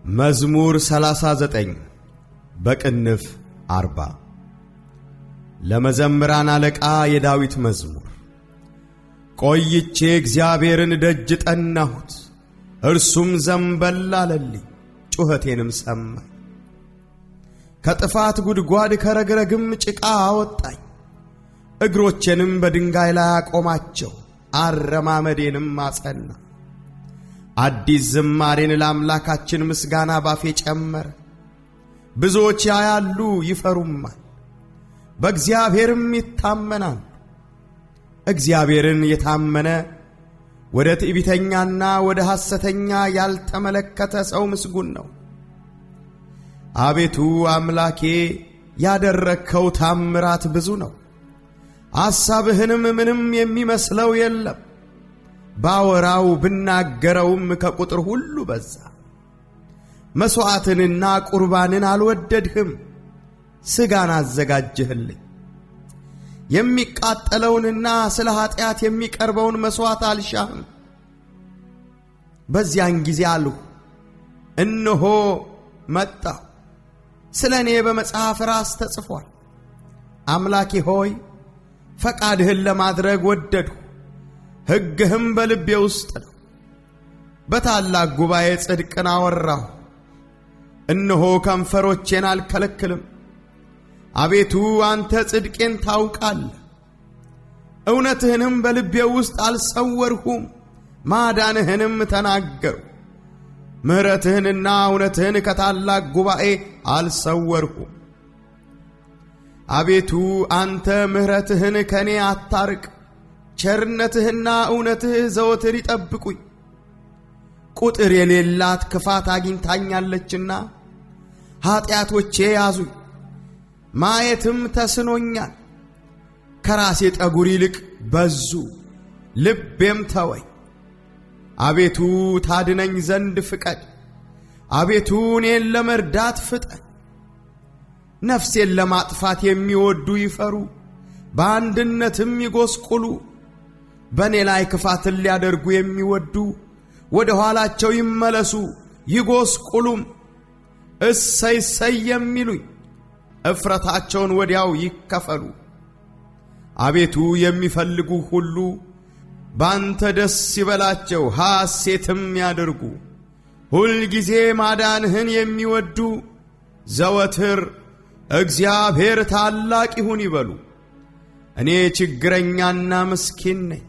መዝሙር 39 በቅንፍ 40 ለመዘምራን አለቃ የዳዊት መዝሙር። ቆይቼ እግዚአብሔርን ደጅ ጠናሁት፣ እርሱም ዘንበል አለልኝ፣ ጩኸቴንም ሰማኝ። ከጥፋት ጉድጓድ ከረግረግም ጭቃ አወጣኝ፣ እግሮቼንም በድንጋይ ላይ አቆማቸው፣ አረማመዴንም አጸና። አዲስ ዝማሬን ለአምላካችን ምስጋና ባፌ ጨመረ። ብዙዎች ያያሉ ይፈሩማል፣ በእግዚአብሔርም ይታመናሉ። እግዚአብሔርን የታመነ ወደ ትዕቢተኛና ወደ ሐሰተኛ ያልተመለከተ ሰው ምስጉን ነው። አቤቱ አምላኬ ያደረግከው ታምራት ብዙ ነው፣ ሐሳብህንም ምንም የሚመስለው የለም። ባወራው ብናገረውም ከቁጥር ሁሉ በዛ። መሥዋዕትንና ቁርባንን አልወደድህም፣ ሥጋን አዘጋጀህልኝ። የሚቃጠለውንና ስለ ኀጢአት የሚቀርበውን መሥዋዕት አልሻህም። በዚያን ጊዜ አልሁ፣ እነሆ መጣሁ፣ ስለ እኔ በመጽሐፍ ራስ ተጽፏል። አምላኬ ሆይ ፈቃድህን ለማድረግ ወደድሁ፣ ሕግህም በልቤ ውስጥ ነው። በታላቅ ጉባኤ ጽድቅን አወራሁ፣ እነሆ ከንፈሮቼን አልከለክልም። አቤቱ አንተ ጽድቄን ታውቃለህ፣ እውነትህንም በልቤ ውስጥ አልሰወርሁም። ማዳንህንም ተናገርሁ፣ ምሕረትህንና እውነትህን ከታላቅ ጉባኤ አልሰወርሁም። አቤቱ አንተ ምሕረትህን ከኔ አታርቅ፣ ቸርነትህና እውነትህ ዘወትር ይጠብቁኝ። ቁጥር የሌላት ክፋት አግኝታኛለችና ኀጢአቶቼ ያዙኝ፣ ማየትም ተስኖኛል። ከራሴ ጠጉር ይልቅ በዙ፣ ልቤም ተወኝ። አቤቱ ታድነኝ ዘንድ ፍቀድ፣ አቤቱ እኔን ለመርዳት ፍጠን። ነፍሴን ለማጥፋት የሚወዱ ይፈሩ፣ በአንድነትም ይጐስቁሉ። በእኔ ላይ ክፋትን ሊያደርጉ የሚወዱ ወደ ኋላቸው ይመለሱ ይጐስቁሉም። እሰይ እሰይ የሚሉኝ እፍረታቸውን ወዲያው ይከፈሉ። አቤቱ የሚፈልጉ ሁሉ ባንተ ደስ ይበላቸው፣ ሐሴትም ያድርጉ። ሁልጊዜ ማዳንህን የሚወዱ ዘወትር እግዚአብሔር ታላቅ ይሁን ይበሉ። እኔ ችግረኛና ምስኪን ነኝ፣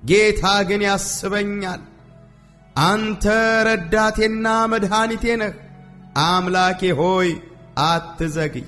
ጌታ ግን ያስበኛል። አንተ ረዳቴና መድኃኒቴ ነህ፣ አምላኬ ሆይ አትዘግይ።